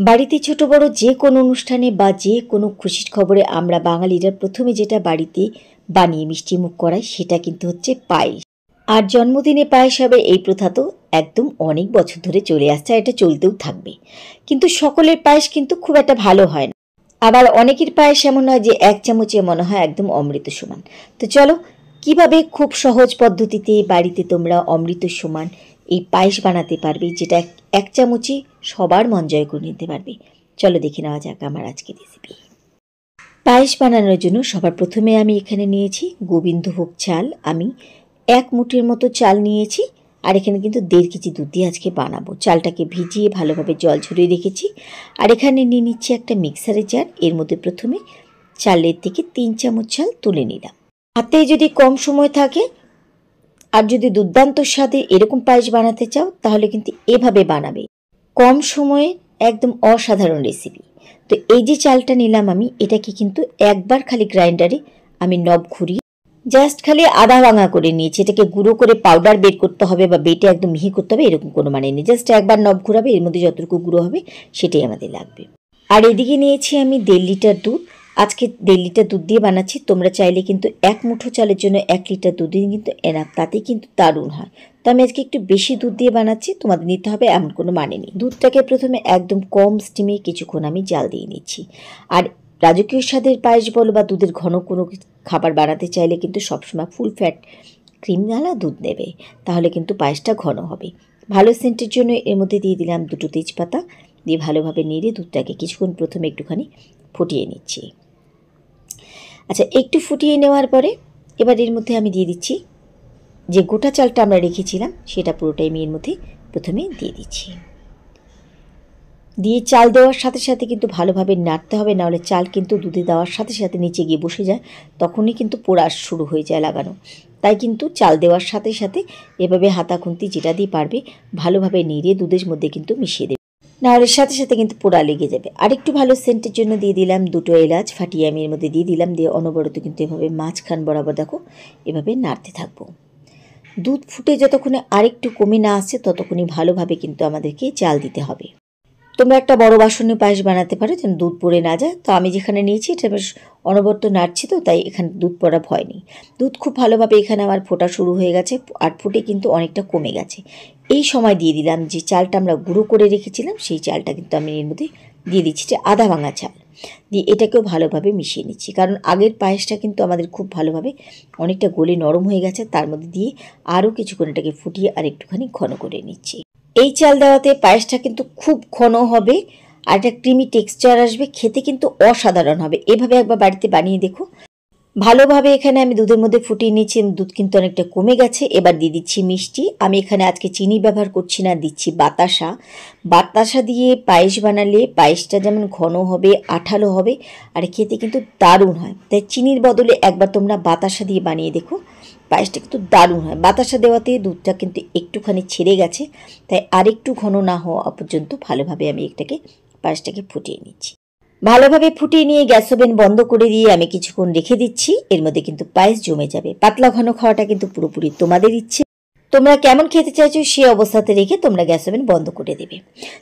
বাড়িতে ছোট বড় যে কোনো অনুষ্ঠানে বা যে কোনো খুশির খবরে আমরা বাঙালিরা প্রথমে যেটা বাড়িতে বানিয়ে মিষ্টিমুখ করাই সেটা কিন্তু হচ্ছে পায়েস। আর জন্মদিনে পায়েস হবে এই প্রথা তো একদম অনেক বছর ধরে চলে আসছে, আর এটা চলতেও থাকবে। কিন্তু সকলের পায়েস কিন্তু খুব একটা ভালো হয় না, আবার অনেকের পায়েস এমন হয় যে এক চামচে মনে হয় একদম অমৃত সমান। তো চলো কিভাবে খুব সহজ পদ্ধতিতে বাড়িতে তোমরা অমৃত সমান এই পায়েস বানাতে পারবে, যেটা এক চামচে সবার মন জয় করে নিতে পারবে। চলো দেখে নেওয়া যাক আমার আজকের রেসিপি। পায়েস বানানোর জন্য সবার প্রথমে আমি এখানে নিয়েছি গোবিন্দভোগ চাল। আমি 1 মুঠির মতো চাল নিয়েছি, আর এখানে কিন্তু 1.5 কেজি দুধ দিয়ে আজকে বানাবো। চালটাকে ভিজিয়ে ভালোভাবে জল ঝরিয়ে রেখেছি। আর এখানে নিয়ে নিচ্ছি একটা মিক্সারের জার। এর মধ্যে প্রথমে চালের থেকে 3 চামচ চাল তুলে নিলাম। হাতে যদি কম সময় থাকে আর যদি দুর্দান্ত স্বাদে এরকম পায়েস বানাতে চাও তাহলে কিন্তু এভাবে বানাবে, কম সময়ে একদম অসাধারণ রেসিপি। তো এই যে চালটা নিলাম আমি, এটাকে কিন্তু একবার খালি গ্রাইন্ডারে আমি নব ঘুরিয়ে জাস্ট খালি আধা ভাঙা করে নিয়েছি। এটাকে গুঁড়ো করে পাউডার বের করতে হবে বা বেটে একদম মিহি করতে হবে এরকম কোনো মানে নেই। জাস্ট একবার নব ঘুরাবে, এর মধ্যে যতটুকু গুঁড়ো হবে সেটাই আমাদের লাগবে। আর এদিকে নিয়েছি আমি 1.5 লিটার দুধ। আজকে 1.5 লিটার দুধ দিয়ে বানাচ্ছি। তোমরা চাইলে কিন্তু 1 মুঠো চালের জন্য 1 লিটার দুধ দিয়ে কিন্তু এনাফ, তাতে কিন্তু দারুণ হয়। তো আমি আজকে একটু বেশি দুধ দিয়ে বানাচ্ছি, তোমাদের নিতে হবে এমন কোনো মানে নেই। দুধটাকে প্রথমে একদম কম স্টিমে কিছুক্ষণ আমি জাল দিয়ে নিচ্ছি। আর রাজকীয় স্বাদের পায়েস বলো বা দুধের ঘন কোনো খাবার বানাতে চাইলে কিন্তু সবসময় ফুল ফ্যাট ক্রিমওয়ালা দুধ নেবে, তাহলে কিন্তু পায়েসটা ঘন হবে। ভালো সেন্টের জন্য এর মধ্যে দিয়ে দিলাম 2টো তেজপাতা, দিয়ে ভালোভাবে নেড়ে দুধটাকে কিছুক্ষণ প্রথমে একটুখানি ফুটিয়ে নিচ্ছি। আচ্ছা, একটু ফুটিয়ে নেওয়ার পরে এবার এর মধ্যে আমি দিয়ে দিচ্ছি যে গোটা চালটা আমরা রেখেছিলাম, সেটা পুরোটাই আমি এর মধ্যে প্রথমে দিয়ে দিচ্ছি। দিয়ে চাল দেওয়ার সাথে সাথে কিন্তু ভালোভাবে নাড়তে হবে, নাহলে চাল কিন্তু দুধে দেওয়ার সাথে সাথে নিচে গিয়ে বসে যায়, তখনই কিন্তু পোড়া শুরু হয়ে যায় লাগানো। তাই কিন্তু চাল দেওয়ার সাথে সাথে এভাবে হাতা খুন্তি যেটা দিয়ে পারবে ভালোভাবে নেড়ে দুধের মধ্যে কিন্তু মিশিয়ে দেবে, নাহলে সাথে সাথে কিন্তু পোড়া লেগে যাবে। আরেকটু ভালো সেন্টের জন্য দিয়ে দিলাম 2টো এলাচ ফাটিয়ে আমি এর মধ্যে দিয়ে দিলাম। দিয়ে অনবরত কিন্তু এভাবে মাঝখান বরাবর দেখো এভাবে নাড়তে থাকবো। দুধ ফুটে যতক্ষণে আরেকটু কমে না আসছে ততক্ষণই ভালোভাবে কিন্তু আমাদেরকে জাল দিতে হবে। তোমরা একটা বড় বাসনে পায়েস বানাতে পারো যেন দুধ পড়ে না যায়। তো আমি যেখানে নিয়েছি এটা বেশ অনবরত নাড়ছি, তো তাই এখানে দুধ পড়া ভয় নেই। দুধ খুব ভালোভাবে এখানে আমার ফোটা শুরু হয়ে গেছে, আর ফুটে কিন্তু অনেকটা কমে গেছে। এই সময় দিয়ে দিলাম যে চালটা আমরা গুঁড়ো করে রেখেছিলাম, সেই চালটা কিন্তু আমি এর মধ্যে দিয়ে দিচ্ছি, যে আধা ভাঙা চাল। দিয়ে এটাকেও ভালোভাবে মিশিয়ে নিচ্ছি, কারণ আগের পায়েসটা কিন্তু আমাদের খুব ভালোভাবে অনেকটা গলে নরম হয়ে গেছে। তার মধ্যে দিয়ে আরও কিছুক্ষণ এটাকে ফুটিয়ে আর একটুখানি ঘন করে নিচ্ছি। এই চাল দেওয়াতে পায়েসটা কিন্তু খুব ঘন হবে আর একটা ক্রিমি টেক্সচার আসবে, খেতে কিন্তু অসাধারণ হবে। এভাবে একবার বাড়িতে বানিয়ে দেখো। ভালোভাবে এখানে আমি দুধের মধ্যে ফুটিয়ে নিচ্ছি, দুধ কিন্তু অনেকটা কমে গেছে। এবার দিয়ে দিচ্ছি মিষ্টি। আমি এখানে আজকে চিনি ব্যবহার করছি না, দিচ্ছি বাতাসা। বাতাসা দিয়ে পায়েস বানালে পায়েসটা যেমন ঘন হবে, আঠালো হবে, আর খেতে কিন্তু দারুণ হয়। তাই চিনির বদলে একবার তোমরা বাতাসা দিয়ে বানিয়ে দেখো, পায়েসটা কিন্তু দারুণ হয়। বাতাসা দেওয়াতে দুধটা কিন্তু একটুখানি ছেড়ে গেছে, তাই আরেকটু ঘন না হওয়া পর্যন্ত ভালোভাবে আমি পায়েসটাকে ফুটিয়ে নিচ্ছি। ভালোভাবে ফুটিয়ে নিয়ে গ্যাস ওভেন বন্ধ করে দিয়ে আমি কিছুক্ষণ রেখে দিচ্ছি। এর মধ্যে কিন্তু পায়েস জমে যাবে। পাতলা ঘন খাওয়াটা কিন্তু পুরোপুরি তোমাদের ইচ্ছে, তোমরা কেমন খেতে চাইছো সেই অবস্থাতে রেখে তোমরা গ্যাস ওভেন বন্ধ করে দেবে।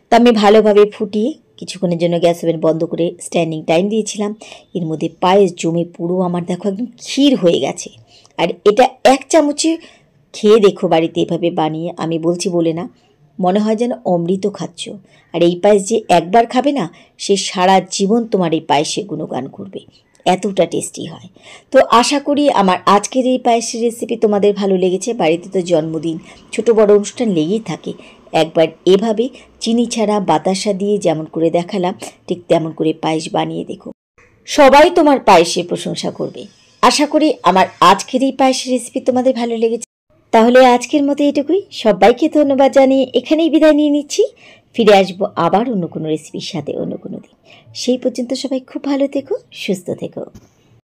তো আমি ভালোভাবে ফুটিয়ে কিছুক্ষণের জন্য গ্যাস ওভেন বন্ধ করে স্ট্যান্ডিং টাইম দিয়েছিলাম। এর মধ্যে পায়েস জমে পুরো আমার দেখো একদম ক্ষীর হয়ে গেছে। আর এটা 1 চামচে খেয়ে দেখো বাড়িতে এভাবে বানিয়ে, আমি বলছি বলে না, মনে হয় যেন অমৃত খাচ্ছ। আর এই পায়েস যে একবার খাবে না, সে সারা জীবন তোমার এই পায়েসের গুণগান করবে, এতটা টেস্টি হয়। তো আশা করি আমার আজকের এই পায়েসের রেসিপি তোমাদের ভালো লেগেছে। বাড়িতে তো জন্মদিন ছোট বড় অনুষ্ঠান লেগেই থাকে, একবার এভাবে চিনি ছাড়া বাতাসা দিয়ে যেমন করে দেখালাম ঠিক তেমন করে পায়েস বানিয়ে দেখো, সবাই তোমার পায়েসের প্রশংসা করবে। আশা করি আমার আজকের এই পায়েসের রেসিপি তোমাদের ভালো লেগেছে। তাহলে আজকের মতো এটুকুই। সবাইকে ধন্যবাদ জানিয়ে এখানেই বিদায় নিয়ে নিচ্ছি। ফিরে আসবো আবার অন্য কোনো রেসিপির সাথে অন্য কোনো দিন। সেই পর্যন্ত সবাই খুব ভালো থেকো, সুস্থ থেকো।